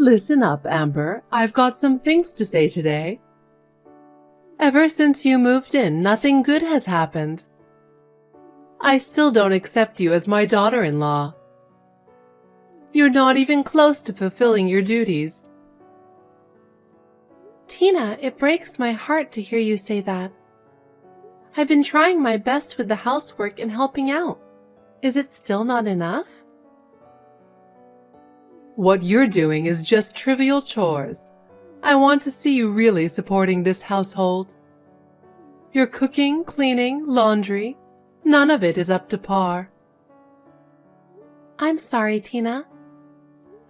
Listen up, Amber. I've got some things to say today. Ever since you moved in, nothing good has happened. I still don't accept you as my daughter-in-law. You're not even close to fulfilling your duties. Tina, it breaks my heart to hear you say that. I've been trying my best with the housework and helping out. Is it still not enough? What you're doing is just trivial chores. I want to see you really supporting this household. Your cooking, cleaning, laundry, none of it is up to par. I'm sorry, Tina.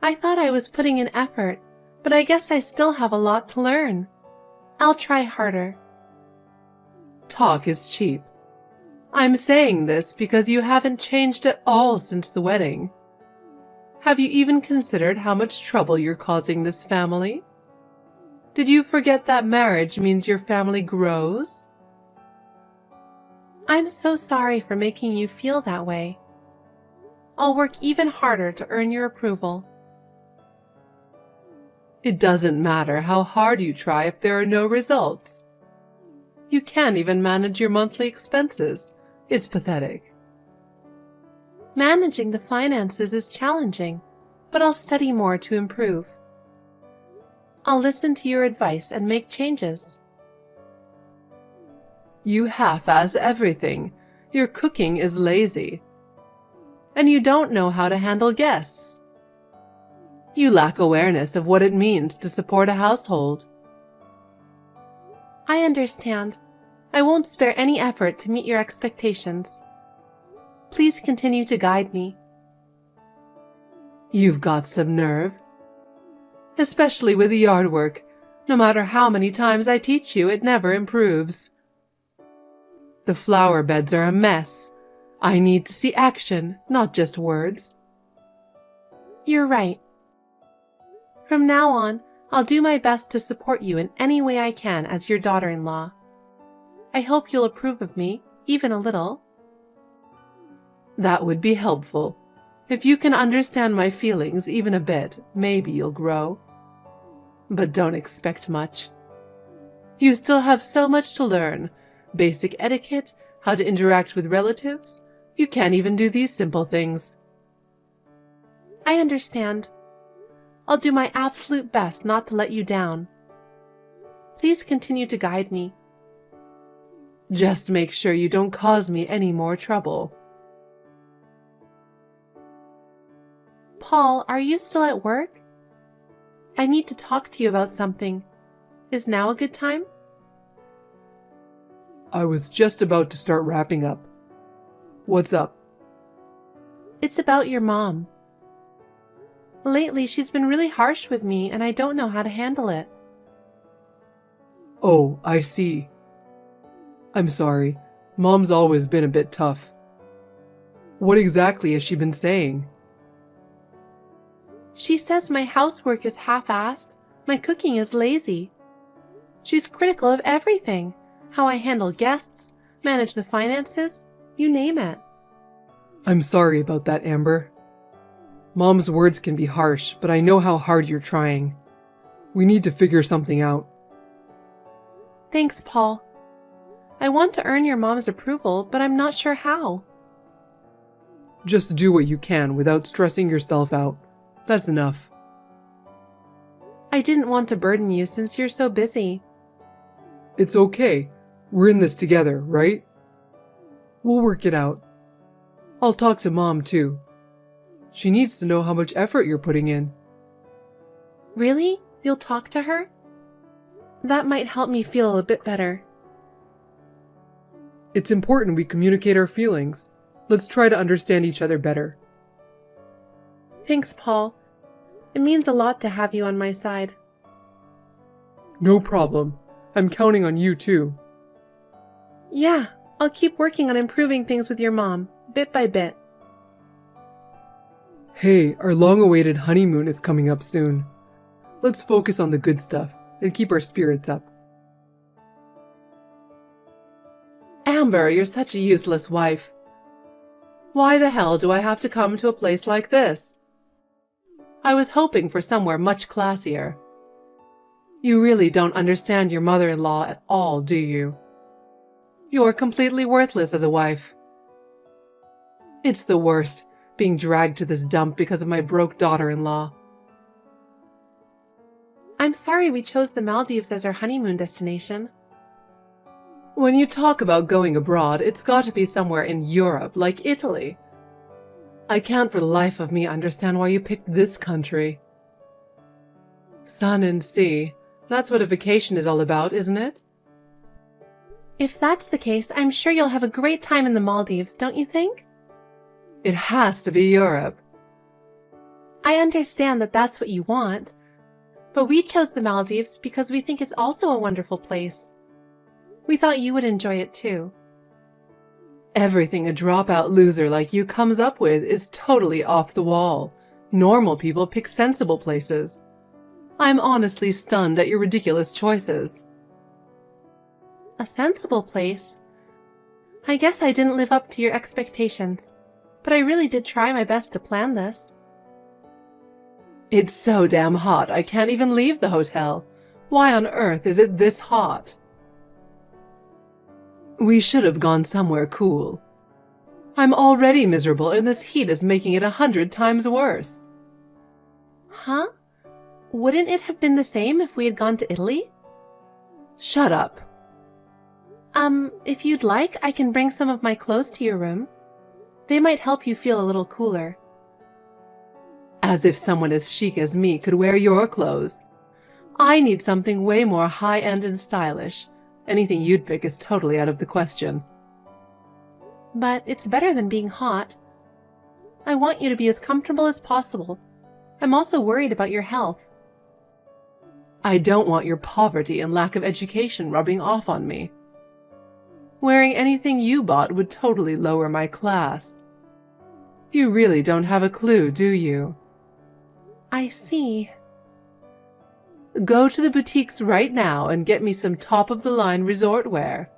I thought I was putting in effort, but I guess I still have a lot to learn. I'll try harder. Talk is cheap. I'm saying this because you haven't changed at all since the wedding. Have you even considered how much trouble you're causing this family? Did you forget that marriage means your family grows? I'm so sorry for making you feel that way. I'll work even harder to earn your approval. It doesn't matter how hard you try if there are no results. You can't even manage your monthly expenses. It's pathetic. Managing the finances is challenging, but I'll study more to improve. I'll listen to your advice and make changes. You half-ass everything. Your cooking is lazy. And you don't know how to handle guests. You lack awareness of what it means to support a household. I understand. I won't spare any effort to meet your expectations. Please continue to guide me. You've got some nerve. Especially with the yard work. No matter how many times I teach you, it never improves. The flower beds are a mess. I need to see action, not just words. You're right. From now on, I'll do my best to support you in any way I can as your daughter-in-law. I hope you'll approve of me, even a little. That would be helpful. If you can understand my feelings even a bit, maybe you'll grow. But don't expect much. You still have so much to learn. Basic etiquette, how to interact with relatives. You can't even do these simple things. I understand. I'll do my absolute best not to let you down. Please continue to guide me. Just make sure you don't cause me any more trouble. Paul, are you still at work? I need to talk to you about something. Is now a good time? I was just about to start wrapping up. What's up? It's about your mom. Lately, she's been really harsh with me, and I don't know how to handle it. Oh, I see. I'm sorry. Mom's always been a bit tough. What exactly has she been saying? She says my housework is half-assed, my cooking is lazy. She's critical of everything, how I handle guests, manage the finances, you name it. I'm sorry about that, Amber. Mom's words can be harsh, but I know how hard you're trying. We need to figure something out. Thanks, Paul. I want to earn your mom's approval, but I'm not sure how. Just do what you can without stressing yourself out. That's enough. I didn't want to burden you since you're so busy. It's okay. We're in this together, right? We'll work it out. I'll talk to Mom, too. She needs to know how much effort you're putting in. Really? You'll talk to her? That might help me feel a bit better. It's important we communicate our feelings. Let's try to understand each other better. Thanks, Paul. It means a lot to have you on my side. No problem. I'm counting on you, too. Yeah, I'll keep working on improving things with your mom, bit by bit. Hey, our long-awaited honeymoon is coming up soon. Let's focus on the good stuff and keep our spirits up. Amber, you're such a useless wife. Why the hell do I have to come to a place like this? I was hoping for somewhere much classier. You really don't understand your mother-in-law at all, do you? You're completely worthless as a wife. It's the worst, being dragged to this dump because of my broke daughter-in-law. I'm sorry we chose the Maldives as our honeymoon destination. When you talk about going abroad, it's got to be somewhere in Europe, like Italy. I can't for the life of me understand why you picked this country. Sun and sea, that's what a vacation is all about, isn't it? If that's the case, I'm sure you'll have a great time in the Maldives, don't you think? It has to be Europe. I understand that that's what you want, but we chose the Maldives because we think it's also a wonderful place. We thought you would enjoy it too. Everything a dropout loser like you comes up with is totally off the wall. Normal people pick sensible places. I'm honestly stunned at your ridiculous choices. A sensible place? I guess I didn't live up to your expectations, but I really did try my best to plan this. It's so damn hot I can't even leave the hotel. Why on earth is it this hot? We should have gone somewhere cool. I'm already miserable and this heat is making it 100 times worse. Huh? Wouldn't it have been the same if we had gone to Italy? Shut up. If you'd like, I can bring some of my clothes to your room. They might help you feel a little cooler. As if someone as chic as me could wear your clothes. I need something way more high-end and stylish. Anything you'd pick is totally out of the question. But it's better than being hot. I want you to be as comfortable as possible. I'm also worried about your health. I don't want your poverty and lack of education rubbing off on me. Wearing anything you bought would totally lower my class. You really don't have a clue, do you? I see. Go to the boutiques right now and get me some top-of-the-line resort wear.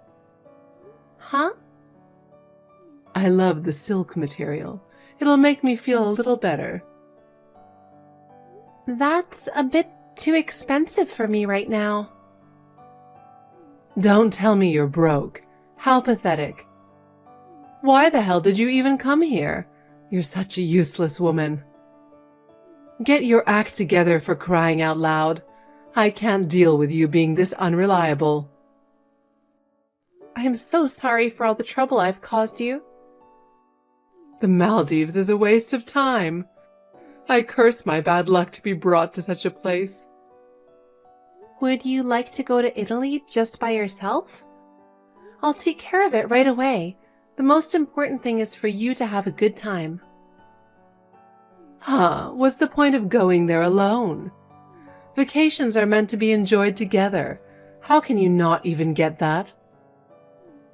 Huh? I love the silk material. It'll make me feel a little better. That's a bit too expensive for me right now. Don't tell me you're broke. How pathetic. Why the hell did you even come here? You're such a useless woman. Get your act together, for crying out loud. I can't deal with you being this unreliable. I'm so sorry for all the trouble I've caused you. The Maldives is a waste of time. I curse my bad luck to be brought to such a place. Would you like to go to Italy just by yourself? I'll take care of it right away. The most important thing is for you to have a good time. Huh, what's the point of going there alone? Vacations are meant to be enjoyed together. How can you not even get that?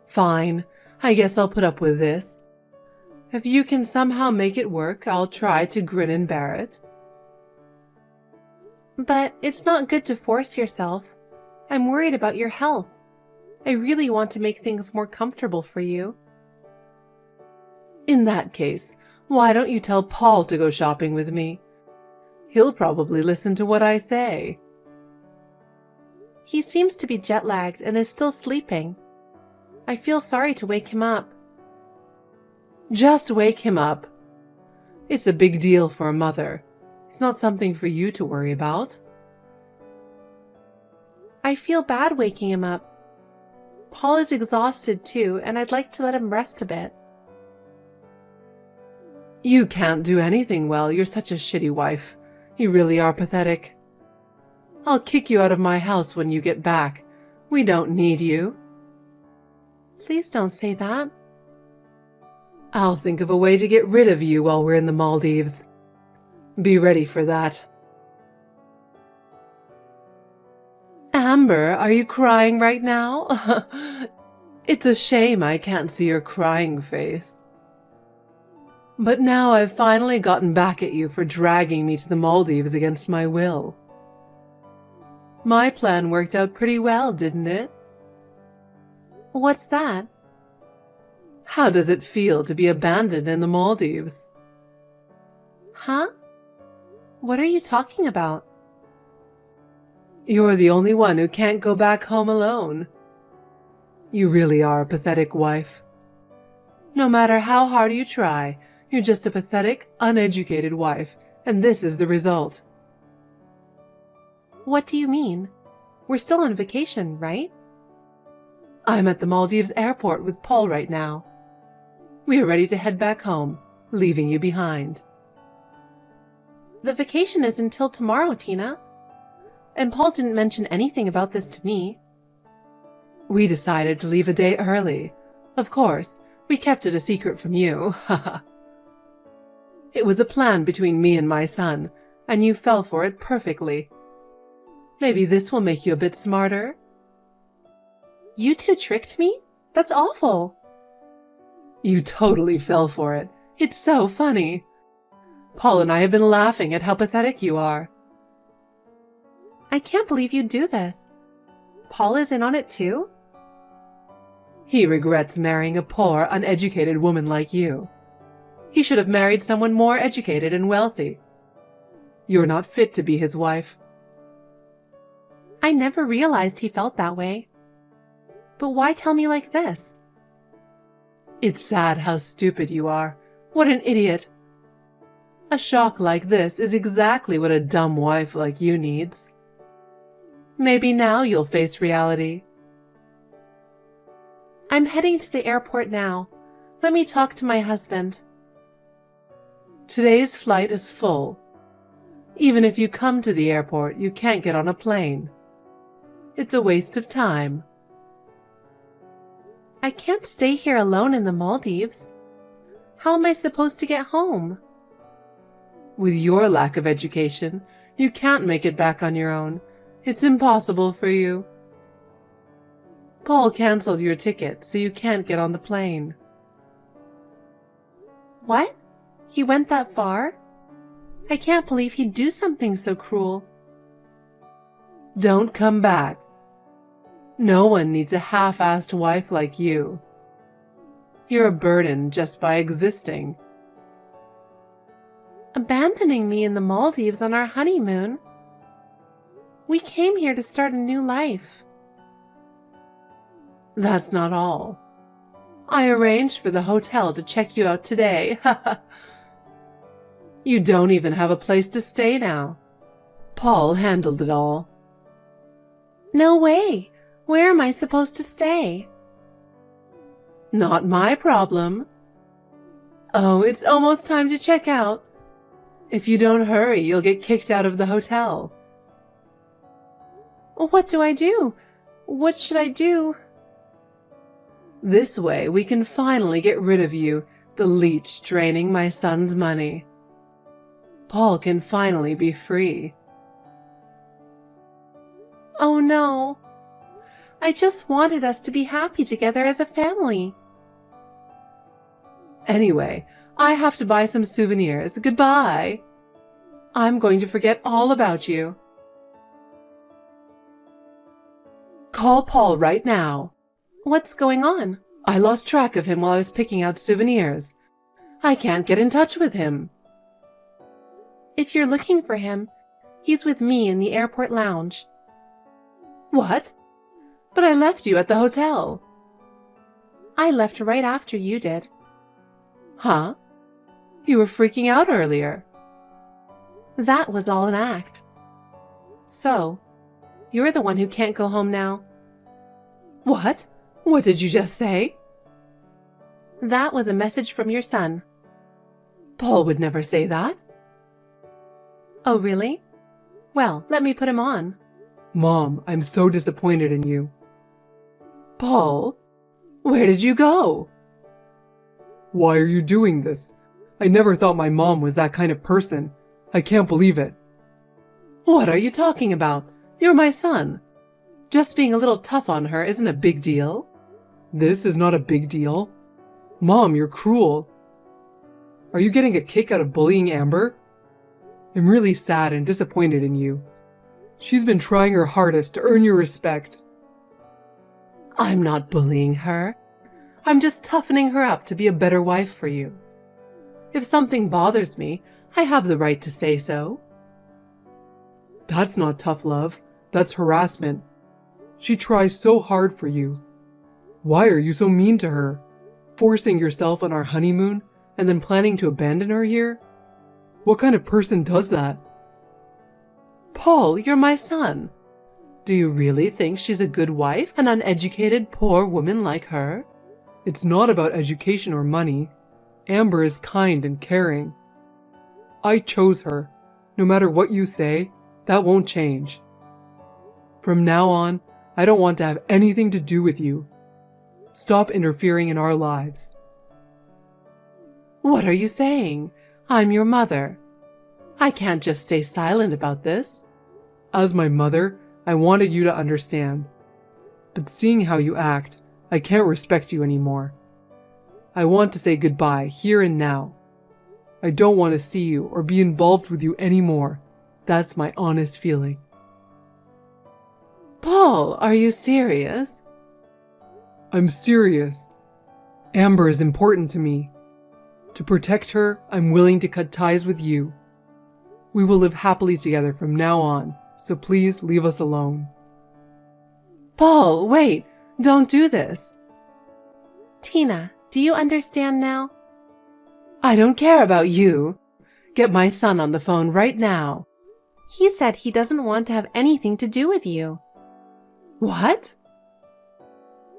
Fine, I guess I'll put up with this. If you can somehow make it work, I'll try to grin and bear it. But it's not good to force yourself. I'm worried about your health. I really want to make things more comfortable for you. In that case, why don't you tell Paul to go shopping with me? He'll probably listen to what I say. He seems to be jet-lagged and is still sleeping. I feel sorry to wake him up. Just wake him up. It's a big deal for a mother. It's not something for you to worry about. I feel bad waking him up. Paul is exhausted too, and I'd like to let him rest a bit. You can't do anything well. You're such a shitty wife. You really are pathetic. I'll kick you out of my house when you get back. We don't need you. Please don't say that. I'll think of a way to get rid of you while we're in the Maldives. Be ready for that. Amber, are you crying right now? It's a shame I can't see your crying face. But now I've finally gotten back at you for dragging me to the Maldives against my will. My plan worked out pretty well, didn't it? What's that? How does it feel to be abandoned in the Maldives? Huh? What are you talking about? You're the only one who can't go back home alone. You really are a pathetic wife. No matter how hard you try, you're just a pathetic, uneducated wife, and this is the result. What do you mean? We're still on vacation, right? I'm at the Maldives airport with Paul right now. We are ready to head back home, leaving you behind. The vacation is until tomorrow, Tina. And Paul didn't mention anything about this to me. We decided to leave a day early. Of course, we kept it a secret from you. It was a plan between me and my son, and you fell for it perfectly. Maybe this will make you a bit smarter. You two tricked me? That's awful. You totally fell for it. It's so funny. Paul and I have been laughing at how pathetic you are. I can't believe you'd do this. Paul is in on it too? He regrets marrying a poor, uneducated woman like you. He should have married someone more educated and wealthy. You're not fit to be his wife. I never realized he felt that way. But why tell me like this? It's sad how stupid you are. What an idiot. A shock like this is exactly what a dumb wife like you needs. Maybe now you'll face reality. I'm heading to the airport now. Let me talk to my husband. Today's flight is full. Even if you come to the airport, you can't get on a plane. It's a waste of time. I can't stay here alone in the Maldives. How am I supposed to get home? With your lack of education, you can't make it back on your own. It's impossible for you. Paul canceled your ticket, so you can't get on the plane. What? He went that far? I can't believe he'd do something so cruel. Don't come back. No one needs a half-assed wife like you. You're a burden just by existing. Abandoning me in the Maldives on our honeymoon? We came here to start a new life. That's not all. I arranged for the hotel to check you out today. You don't even have a place to stay now. Paul handled it all. No way! Where am I supposed to stay? Not my problem. Oh, it's almost time to check out. If you don't hurry, you'll get kicked out of the hotel. What do I do? What should I do? This way, we can finally get rid of you, the leech draining my son's money. Paul can finally be free. Oh no. I just wanted us to be happy together as a family. Anyway, I have to buy some souvenirs. Goodbye. I'm going to forget all about you. Call Paul right now. What's going on? I lost track of him while I was picking out souvenirs. I can't get in touch with him. If you're looking for him, he's with me in the airport lounge. What? But I left you at the hotel. I left right after you did. Huh? You were freaking out earlier. That was all an act. So, you're the one who can't go home now. What? What did you just say? That was a message from your son. Paul would never say that. Oh, really? Well, let me put him on. Mom, I'm so disappointed in you. Paul, where did you go? Why are you doing this? I never thought my mom was that kind of person. I can't believe it. What are you talking about? You're my son. Just being a little tough on her isn't a big deal. This is not a big deal. Mom, you're cruel. Are you getting a kick out of bullying Amber? I'm really sad and disappointed in you. She's been trying her hardest to earn your respect. I'm not bullying her. I'm just toughening her up to be a better wife for you. If something bothers me, I have the right to say so. That's not tough love. That's harassment. She tries so hard for you. Why are you so mean to her? Forcing yourself on our honeymoon and then planning to abandon her here? What kind of person does that? Paul, you're my son. Do you really think she's a good wife, an uneducated, poor woman like her? It's not about education or money. Amber is kind and caring. I chose her. No matter what you say, that won't change. From now on, I don't want to have anything to do with you. Stop interfering in our lives. What are you saying? I'm your mother. I can't just stay silent about this. As my mother, I wanted you to understand. But seeing how you act, I can't respect you anymore. I want to say goodbye here and now. I don't want to see you or be involved with you anymore. That's my honest feeling. Paul, are you serious? I'm serious. Amber is important to me. To protect her, I'm willing to cut ties with you. We will live happily together from now on, so please leave us alone. Paul, wait! Don't do this! Tina, do you understand now? I don't care about you. Get my son on the phone right now. He said he doesn't want to have anything to do with you. What?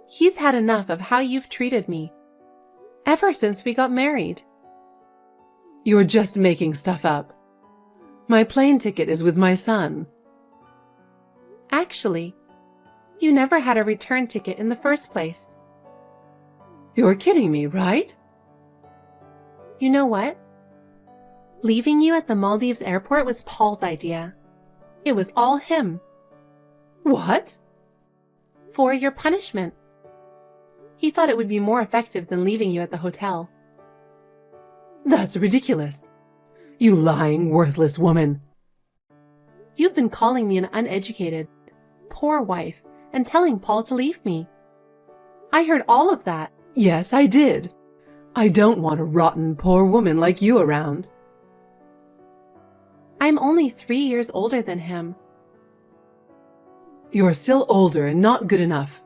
He's had enough of how you've treated me. Ever since we got married. You're just making stuff up. My plane ticket is with my son. Actually, you never had a return ticket in the first place. You're kidding me, right? You know what? Leaving you at the Maldives airport was Paul's idea. It was all him. What? For your punishment. He thought it would be more effective than leaving you at the hotel. That's ridiculous. You lying, worthless woman. You've been calling me an uneducated, poor wife and telling Paul to leave me. I heard all of that. Yes, I did. I don't want a rotten, poor woman like you around. I'm only 3 years older than him. You're still older and not good enough.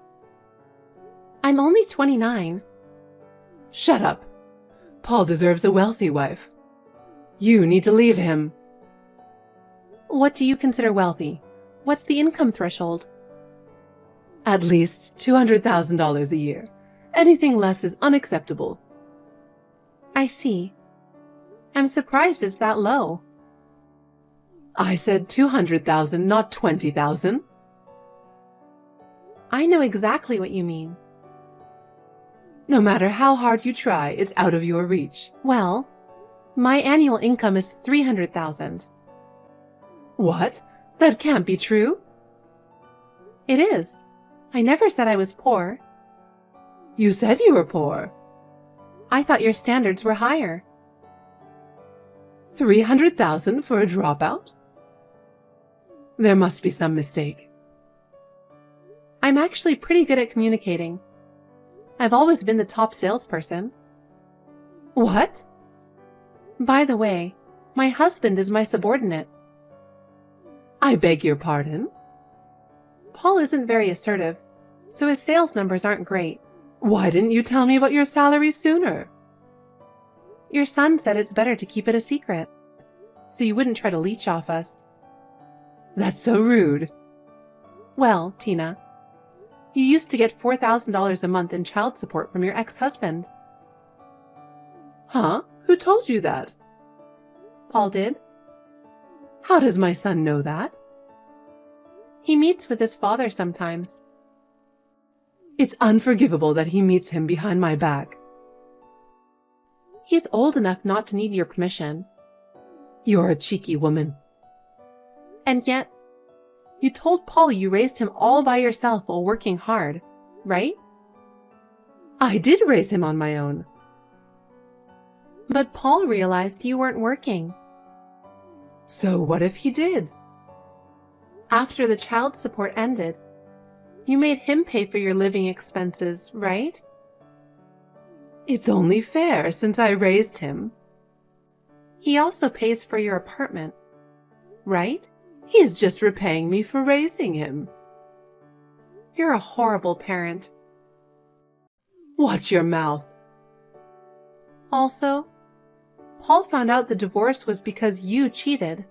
I'm only 29. Shut up. Paul deserves a wealthy wife. You need to leave him. What do you consider wealthy? What's the income threshold? At least $200,000 a year. Anything less is unacceptable. I see. I'm surprised it's that low. I said 200,000, not 20,000. I know exactly what you mean. No matter how hard you try, it's out of your reach. Well, my annual income is 300,000. What? That can't be true. It is. I never said I was poor. You said you were poor. I thought your standards were higher. 300,000 for a dropout? There must be some mistake. I'm actually pretty good at communicating. I've always been the top salesperson. What? By the way, my husband is my subordinate. I beg your pardon? Paul isn't very assertive, so his sales numbers aren't great. Why didn't you tell me about your salary sooner? Your son said it's better to keep it a secret, so you wouldn't try to leech off us. That's so rude. Well, Tina, you used to get $4,000 a month in child support from your ex-husband. Huh? Who told you that? Paul did. How does my son know that? He meets with his father sometimes. It's unforgivable that he meets him behind my back. He's old enough not to need your permission. You're a cheeky woman. And yet, you told Paul you raised him all by yourself while working hard, right? I did raise him on my own. But Paul realized you weren't working. So what if he did? After the child support ended, you made him pay for your living expenses, right? It's only fair since I raised him. He also pays for your apartment, right? He is just repaying me for raising him. You're a horrible parent. Watch your mouth. Also, Paul found out the divorce was because you cheated.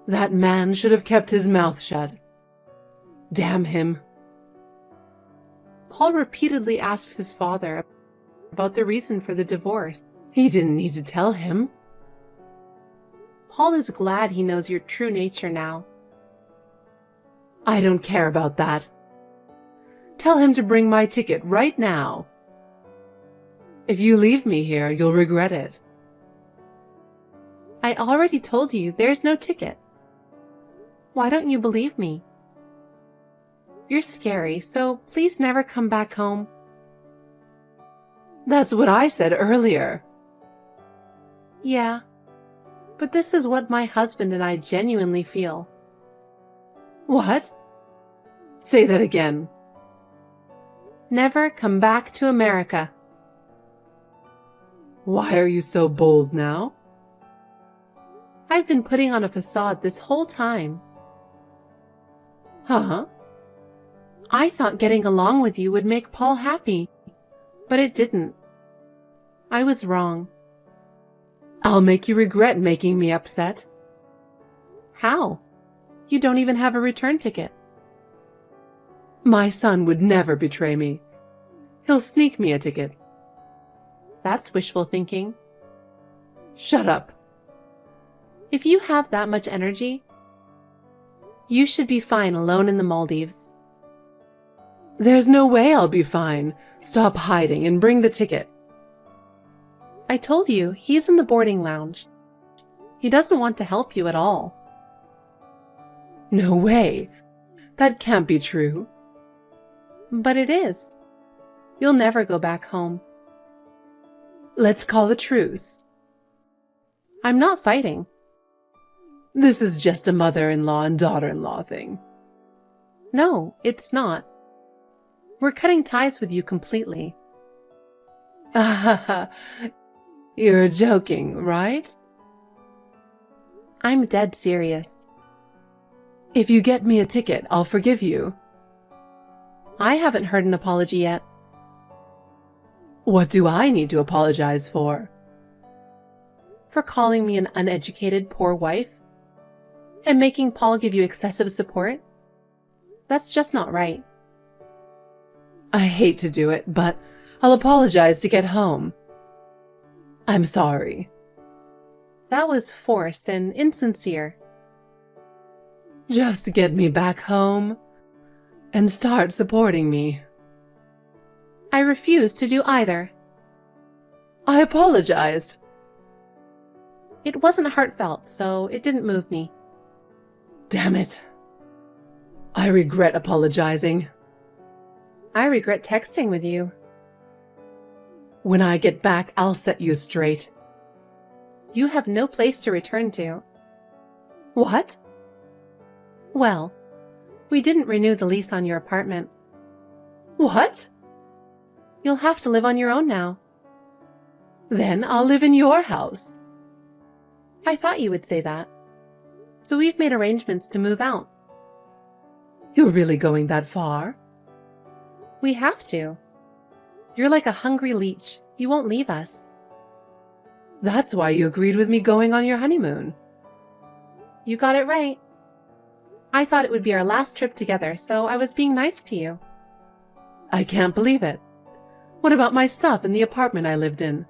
That man should have kept his mouth shut. Damn him. Paul repeatedly asked his father about the reason for the divorce. He didn't need to tell him. Paul is glad he knows your true nature now. I don't care about that. Tell him to bring my ticket right now. If you leave me here, you'll regret it. I already told you there's no ticket. Why don't you believe me? You're scary, so please never come back home. That's what I said earlier. Yeah, but this is what my husband and I genuinely feel. What? Say that again. Never come back to America. Why are you so bold now? I've been putting on a facade this whole time. Huh? I thought getting along with you would make Paul happy, but it didn't. I was wrong. I'll make you regret making me upset. How? You don't even have a return ticket. My son would never betray me. He'll sneak me a ticket. That's wishful thinking. Shut up. If you have that much energy, you should be fine alone in the Maldives. There's no way I'll be fine. Stop hiding and bring the ticket. I told you, he's in the boarding lounge. He doesn't want to help you at all. No way. That can't be true. But it is. You'll never go back home. Let's call a truce. I'm not fighting. This is just a mother-in-law and daughter-in-law thing. No, it's not. We're cutting ties with you completely. You're joking, right? I'm dead serious. If you get me a ticket, I'll forgive you. I haven't heard an apology yet. What do I need to apologize for? For calling me an uneducated, poor wife? And making Paul give you excessive support? That's just not right. I hate to do it, but I'll apologize to get home. I'm sorry. That was forced and insincere. Just get me back home and start supporting me. I refuse to do either. I apologized. It wasn't heartfelt, so it didn't move me. Damn it. I regret apologizing. I regret texting with you. When I get back, I'll set you straight. You have no place to return to. What? Well, we didn't renew the lease on your apartment. What? You'll have to live on your own now. Then I'll live in your house. I thought you would say that. So we've made arrangements to move out. You're really going that far? We have to. You're like a hungry leech. You won't leave us. That's why you agreed with me going on your honeymoon. You got it right. I thought it would be our last trip together, so I was being nice to you. I can't believe it. What about my stuff in the apartment I lived in?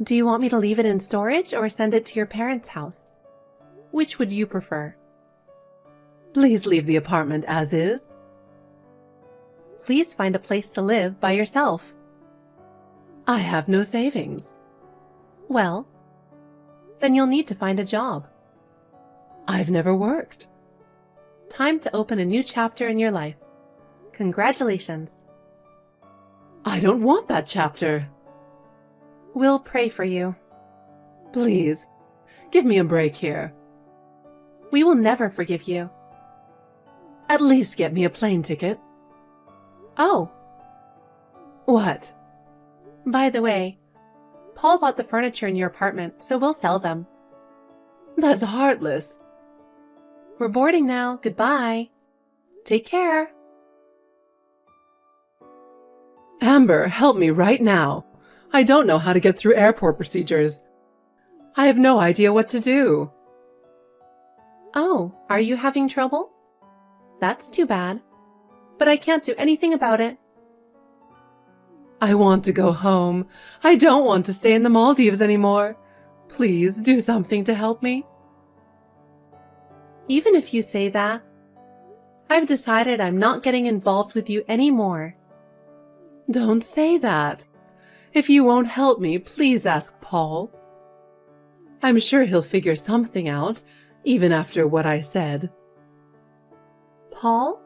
Do you want me to leave it in storage or send it to your parents' house? Which would you prefer? Please leave the apartment as is. Please find a place to live by yourself. I have no savings. Well, then you'll need to find a job. I've never worked. Time to open a new chapter in your life. Congratulations. I don't want that chapter. We'll pray for you. Please, give me a break here. We will never forgive you. At least get me a plane ticket. Oh. What? By the way, Paul bought the furniture in your apartment, so we'll sell them. That's heartless. We're boarding now. Goodbye. Take care. Amber, help me right now. I don't know how to get through airport procedures. I have no idea what to do. Oh, are you having trouble? That's too bad. But I can't do anything about it. I want to go home. I don't want to stay in the Maldives anymore. Please do something to help me. Even if you say that, I've decided I'm not getting involved with you anymore. Don't say that. If you won't help me, please ask Paul. I'm sure he'll figure something out, even after what I said. Paul?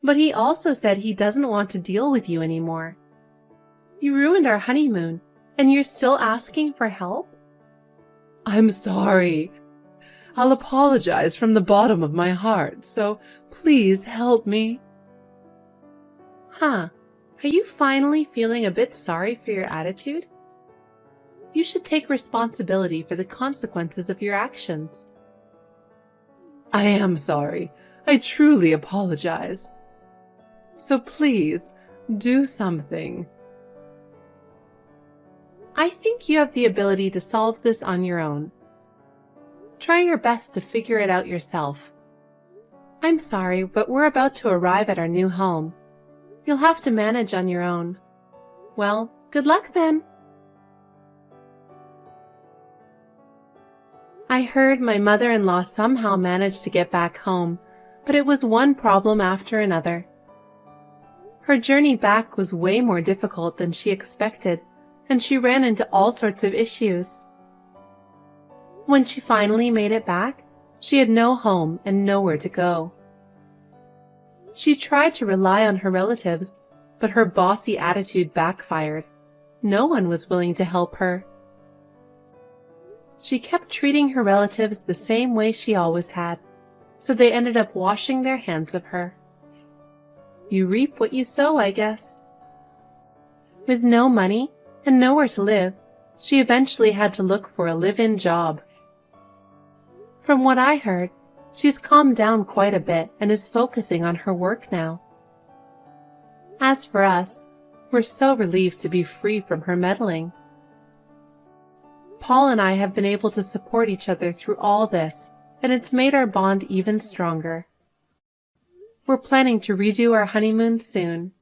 But he also said he doesn't want to deal with you anymore. You ruined our honeymoon, and you're still asking for help? I'm sorry. I'll apologize from the bottom of my heart, so please help me. Huh. Are you finally feeling a bit sorry for your attitude? You should take responsibility for the consequences of your actions. I am sorry. I truly apologize. So please, do something. I think you have the ability to solve this on your own. Try your best to figure it out yourself. I'm sorry, but we're about to arrive at our new home. You'll have to manage on your own. Well, good luck then. I heard my mother-in-law somehow managed to get back home, but it was one problem after another. Her journey back was way more difficult than she expected, and she ran into all sorts of issues. When she finally made it back, she had no home and nowhere to go. She tried to rely on her relatives, but her bossy attitude backfired. No one was willing to help her. She kept treating her relatives the same way she always had, so they ended up washing their hands of her. You reap what you sow, I guess. With no money and nowhere to live, she eventually had to look for a live-in job. From what I heard, she's calmed down quite a bit and is focusing on her work now. As for us, we're so relieved to be free from her meddling. Paul and I have been able to support each other through all this, and it's made our bond even stronger. We're planning to redo our honeymoon soon.